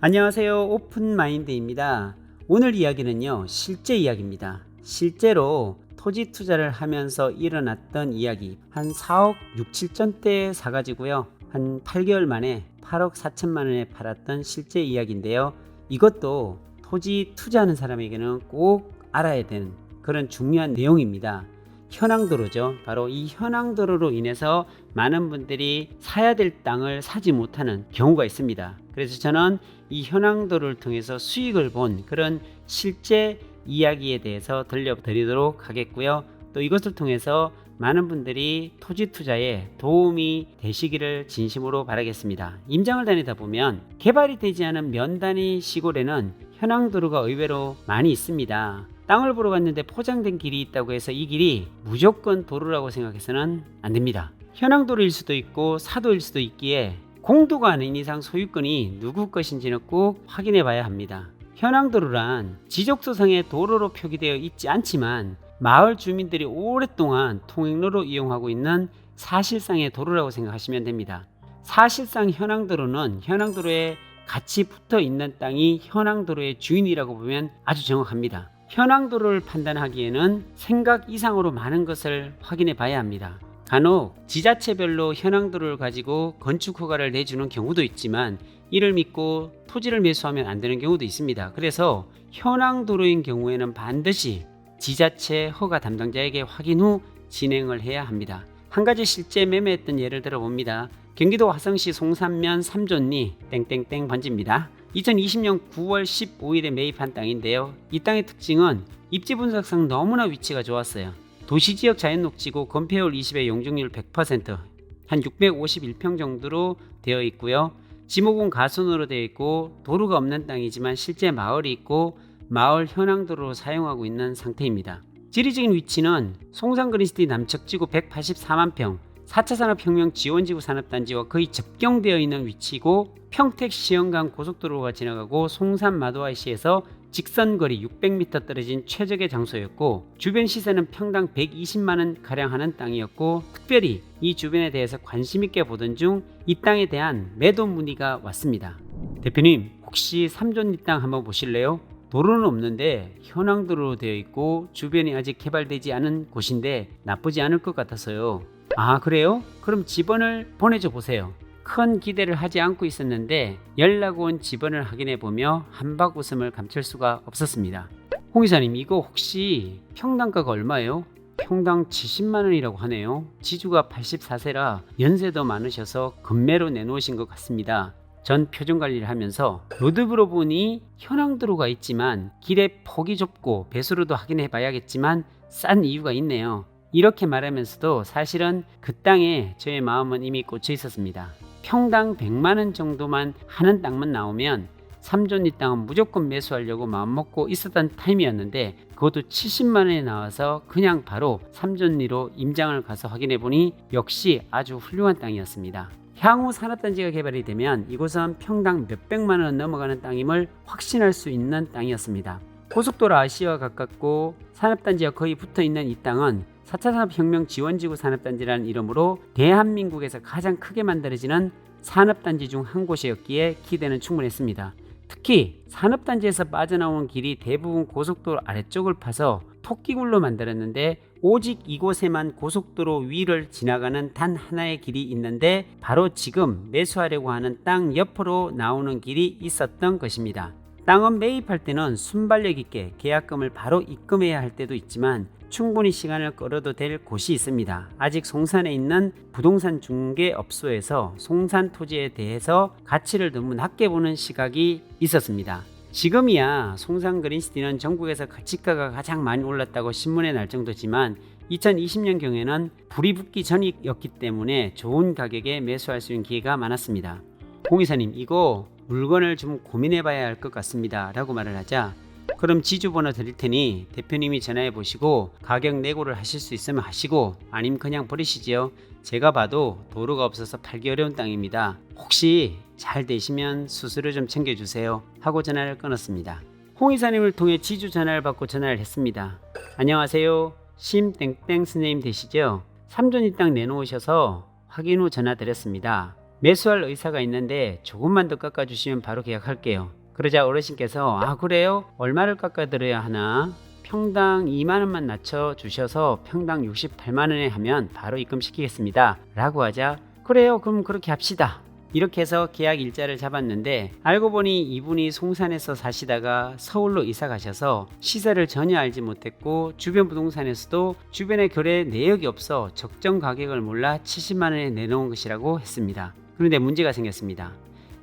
안녕하세요. 오픈마인드입니다. 오늘 이야기는요, 실제 이야기입니다. 실제로 토지 투자를 하면서 일어났던 이야기. 한 4억 6, 7천대 사가지고요, 한 8개월 만에 8억 4천만 원에 팔았던 실제 이야기인데요. 이것도 토지 투자하는 사람에게는 꼭 알아야 되는 그런 중요한 내용입니다. 현황도로죠. 바로 이 현황도로로 인해서 많은 분들이 사야 될 땅을 사지 못하는 경우가 있습니다. 그래서 저는 이 현황도를 통해서 수익을 본 그런 실제 이야기에 대해서 들려드리도록 하겠고요. 또 이것을 통해서 많은 분들이 토지 투자에 도움이 되시기를 진심으로 바라겠습니다. 임장을 다니다 보면 개발이 되지 않은 면 단위 시골에는 현황도로가 의외로 많이 있습니다. 땅을 보러 갔는데 포장된 길이 있다고 해서 이 길이 무조건 도로라고 생각해서는 안 됩니다. 현황도로일 수도 있고 사도일 수도 있기에 공도가 아닌 이상 소유권이 누구 것인지는 꼭 확인해 봐야 합니다. 현황도로란 지적소상의 도로로 표기되어 있지 않지만 마을 주민들이 오랫동안 통행로로 이용하고 있는 사실상의 도로라고 생각하시면 됩니다. 사실상 현황도로는 현황도로에 같이 붙어 있는 땅이 현황도로의 주인이라고 보면 아주 정확합니다. 현황도로를 판단하기에는 생각 이상으로 많은 것을 확인해 봐야 합니다. 간혹 지자체별로 현황도로를 가지고 건축 허가를 내주는 경우도 있지만 이를 믿고 토지를 매수하면 안 되는 경우도 있습니다. 그래서 현황도로인 경우에는 반드시 지자체 허가 담당자에게 확인 후 진행을 해야 합니다. 한 가지 실제 매매했던 예를 들어 봅니다. 경기도 화성시 송산면 3존리 땡땡땡 번지입니다. 2020년 9월 15일에 매입한 땅인데요. 이 땅의 특징은 입지 분석상 너무나 위치가 좋았어요. 도시지역 자연녹지고 건폐율 20의 용적률 100%, 한 651평 정도로 되어 있고요. 지목은 가순으로 되어 있고 도로가 없는 땅이지만 실제 마을이 있고 마을 현황도로로 사용하고 있는 상태입니다. 지리적인 위치는 송산 그린시티 남척지구 184만 평, 4차 산업혁명 지원지구 산업단지와 거의 접경되어 있는 위치고 평택 시흥간 고속도로가 지나가고 송산 마도아시에서 직선거리 600m 떨어진 최적의 장소였고 주변 시세는 평당 120만원 가량 하는 땅이었고 특별히 이 주변에 대해서 관심 있게 보던 중 이 땅에 대한 매도 문의가 왔습니다. 대표님, 혹시 3존리 땅 한번 보실래요? 도로는 없는데 현황도로로 되어 있고 주변이 아직 개발되지 않은 곳인데 나쁘지 않을 것 같아서요. 아, 그래요? 그럼 집원을 보내줘 보세요. 큰 기대를 하지 않고 있었는데 연락 온 집원을 확인해 보며 한박 웃음을 감출 수가 없었습니다. 홍 이사님, 이거 혹시 평당가가 얼마예요? 평당 70만원이라고 하네요. 지주가 84세라 연세도 많으셔서 금매로 내놓으신 것 같습니다. 전 표준관리를 하면서 로드뷰로 보니 현황도로가 있지만 길의 폭이 좁고 배수로도 확인해 봐야겠지만 싼 이유가 있네요. 이렇게 말하면서도 사실은 그 땅에 저의 마음은 이미 꽂혀 있었습니다. 평당 100만원 정도만 하는 땅만 나오면 3존리 땅은 무조건 매수하려고 마음먹고 있었던 타임이었는데 그것도 70만원에 나와서 그냥 바로 3존리로 임장을 가서 확인해 보니 역시 아주 훌륭한 땅이었습니다. 향후 산업단지가 개발이 되면 이곳은 평당 몇백만원 넘어가는 땅임을 확신할 수 있는 땅이었습니다. 고속도로 아시아와 가깝고 산업단지가 거의 붙어있는 이 땅은 4차 산업혁명 지원지구 산업단지라는 이름으로 대한민국에서 가장 크게 만들어지는 산업단지 중 한 곳이었기에 기대는 충분했습니다. 특히 산업단지에서 빠져나오는 길이 대부분 고속도로 아래쪽을 파서 토끼굴로 만들었는데 오직 이곳에만 고속도로 위를 지나가는 단 하나의 길이 있는데 바로 지금 매수하려고 하는 땅 옆으로 나오는 길이 있었던 것입니다. 땅은 매입할 때는 순발력 있게 계약금을 바로 입금해야 할 때도 있지만 충분히 시간을 끌어도 될 곳이 있습니다. 아직 송산에 있는 부동산 중개업소에서 송산 토지에 대해서 가치를 너무 낮게 보는 시각이 있었습니다. 지금이야 송산 그린시티는 전국에서 가치가가 가장 많이 올랐다고 신문에 날 정도지만 2020년경에는 불이 붙기 전이었기 때문에 좋은 가격에 매수할 수 있는 기회가 많았습니다. 공이사님, 이거 물건을 좀 고민해 봐야 할 것 같습니다 라고 말을 하자, 그럼 지주번호 드릴 테니 대표님이 전화해 보시고 가격 내고를 하실 수 있으면 하시고 아니면 그냥 버리시지요. 제가 봐도 도로가 없어서 팔기 어려운 땅입니다. 혹시 잘 되시면 수수료 좀 챙겨주세요 하고 전화를 끊었습니다. 홍 이사님을 통해 지주 전화를 받고 전화를 했습니다. 안녕하세요, 심땡땡 선생님 되시죠? 3존리 땅 내놓으셔서 확인 후 전화 드렸습니다. 매수할 의사가 있는데 조금만 더 깎아주시면 바로 계약할게요. 그러자 어르신께서 아 그래요? 얼마를 깎아드려야 하나? 평당 2만원만 낮춰주셔서 평당 68만원에 하면 바로 입금시키겠습니다 라고 하자 그래요 그럼 그렇게 합시다. 이렇게 해서 계약 일자를 잡았는데 알고 보니 이분이 송산에서 사시다가 서울로 이사 가셔서 시세를 전혀 알지 못했고 주변 부동산에서도 주변에 거래 내역이 없어 적정 가격을 몰라 70만원에 내놓은 것이라고 했습니다. 그런데 문제가 생겼습니다.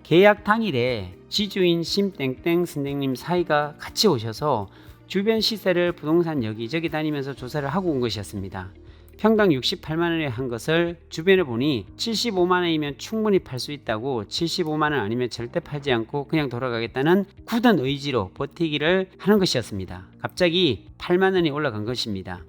계약 당일에 지주인 심땡땡 선생님 사이가 같이 오셔서 주변 시세를 부동산 여기저기 다니면서 조사를 하고 온 것이었습니다. 평당 68만원에 한 것을 주변에 보니 75만원이면 충분히 팔 수 있다고 75만원 아니면 절대 팔지 않고 그냥 돌아가겠다는 굳은 의지로 버티기를 하는 것이었습니다. 갑자기 8만원이 올라간 것입니다.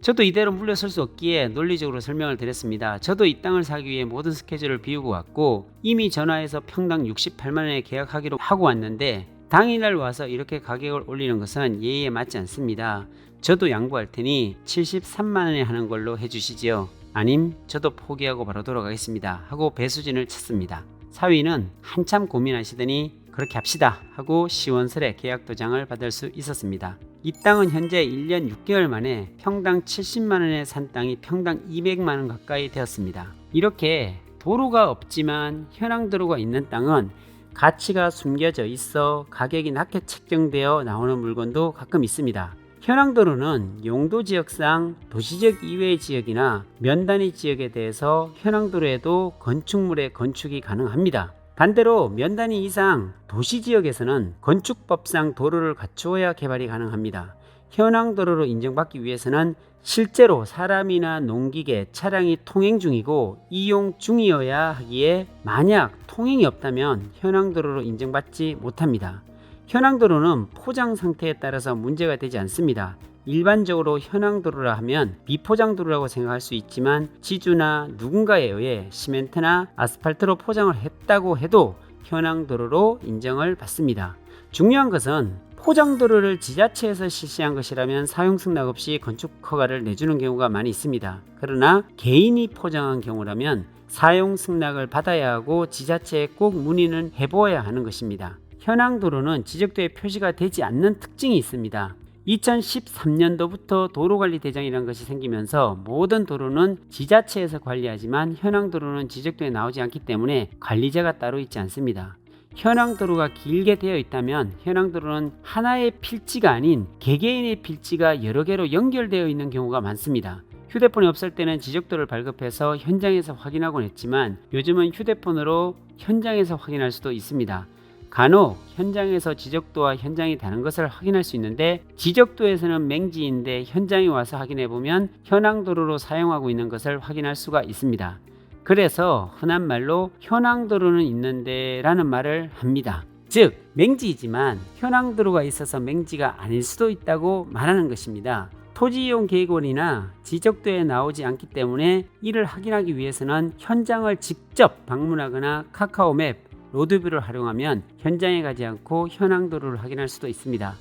저도 이대로 물러설 수 없기에 논리적으로 설명을 드렸습니다. 저도 이 땅을 사기 위해 모든 스케줄을 비우고 왔고 이미 전화해서 평당 68만원에 계약하기로 하고 왔는데 당일날 와서 이렇게 가격을 올리는 것은 예의에 맞지 않습니다. 저도 양보할 테니 73만원에 하는 걸로 해주시지요. 아님 저도 포기하고 바로 돌아가겠습니다 하고 배수진을 쳤습니다. 사위는 한참 고민하시더니 그렇게 합시다 하고 시원스레 계약 도장을 받을 수 있었습니다. 이 땅은 현재 1년 6개월 만에 평당 70만원에 산 땅이 평당 200만원 가까이 되었습니다. 이렇게 도로가 없지만 현황도로가 있는 땅은 가치가 숨겨져 있어 가격이 낮게 책정되어 나오는 물건도 가끔 있습니다. 현황도로는 용도지역상 도시지역 이외의 지역이나 면단위 지역에 대해서 현황도로에도 건축물의 건축이 가능합니다. 반대로 면단위 이상 도시지역에서는 건축법상 도로를 갖추어야 개발이 가능합니다. 현황도로로 인정받기 위해서는 실제로 사람이나 농기계, 차량이 통행 중이고 이용 중이어야 하기에 만약 통행이 없다면 현황도로로 인정받지 못합니다. 현황도로는 포장 상태에 따라서 문제가 되지 않습니다. 일반적으로 현황도로라 하면 미포장도로라고 생각할 수 있지만 지주나 누군가에 의해 시멘트나 아스팔트로 포장을 했다고 해도 현황도로로 인정을 받습니다. 중요한 것은 포장도로를 지자체에서 실시한 것이라면 사용승낙 없이 건축 허가를 내주는 경우가 많이 있습니다. 그러나 개인이 포장한 경우라면 사용승낙을 받아야 하고 지자체에 꼭 문의는 해보아야 하는 것입니다. 현황도로는 지적도에 표시가 되지 않는 특징이 있습니다. 2013년도부터 도로관리대장이라는 것이 생기면서 모든 도로는 지자체에서 관리하지만 현황도로는 지적도에 나오지 않기 때문에 관리자가 따로 있지 않습니다. 현황도로가 길게 되어 있다면 현황도로는 하나의 필지가 아닌 개개인의 필지가 여러 개로 연결되어 있는 경우가 많습니다. 휴대폰이 없을 때는 지적도를 발급해서 현장에서 확인하곤 했지만 요즘은 휴대폰으로 현장에서 확인할 수도 있습니다. 간혹 현장에서 지적도와 현장이 다른 것을 확인할 수 있는데 지적도에서는 맹지인데 현장에 와서 확인해보면 현황도로로 사용하고 있는 것을 확인할 수가 있습니다. 그래서 흔한 말로 현황도로는 있는데 라는 말을 합니다. 즉 맹지이지만 현황도로가 있어서 맹지가 아닐 수도 있다고 말하는 것입니다. 토지이용 계획원이나 지적도에 나오지 않기 때문에 이를 확인하기 위해서는 현장을 직접 방문하거나 카카오맵, 로드뷰를 활용하면 현장에 가지 않고 현황도로를 확인할 수도 있습니다.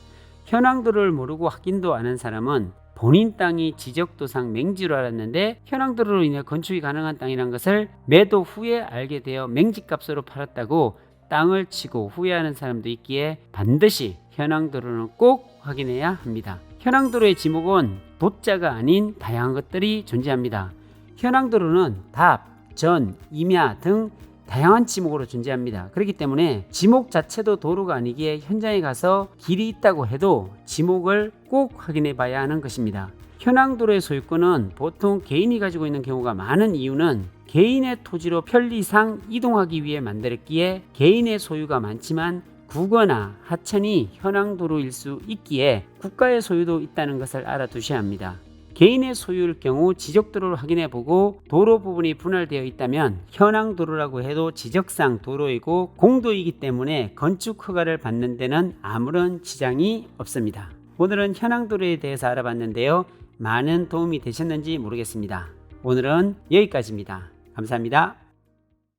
현황도로를 모르고 확인도 안 한 사람은 본인 땅이 지적도상 맹지로 알았는데 현황도로로 인해 건축이 가능한 땅이란 것을 매도 후에 알게 되어 맹지값으로 팔았다고 땅을 치고 후회하는 사람도 있기에 반드시 현황도로는 꼭 확인해야 합니다. 현황도로의 지목은 도자가 아닌 다양한 것들이 존재합니다. 현황도로는 답, 전, 임야 등 다양한 지목으로 존재합니다. 그렇기 때문에 지목 자체도 도로가 아니기에 현장에 가서 길이 있다고 해도 지목을 꼭 확인해 봐야 하는 것입니다. 현황도로의 소유권은 보통 개인이 가지고 있는 경우가 많은 이유는 개인의 토지로 편리상 이동하기 위해 만들었기에 개인의 소유가 많지만 국어나 하천이 현황도로일 수 있기에 국가의 소유도 있다는 것을 알아두셔야 합니다. 개인의 소유일 경우 지적도로를 확인해 보고 도로 부분이 분할되어 있다면 현황도로라고 해도 지적상 도로이고 공도이기 때문에 건축 허가를 받는 데는 아무런 지장이 없습니다. 오늘은 현황도로에 대해서 알아봤는데요. 많은 도움이 되셨는지 모르겠습니다. 오늘은 여기까지입니다. 감사합니다.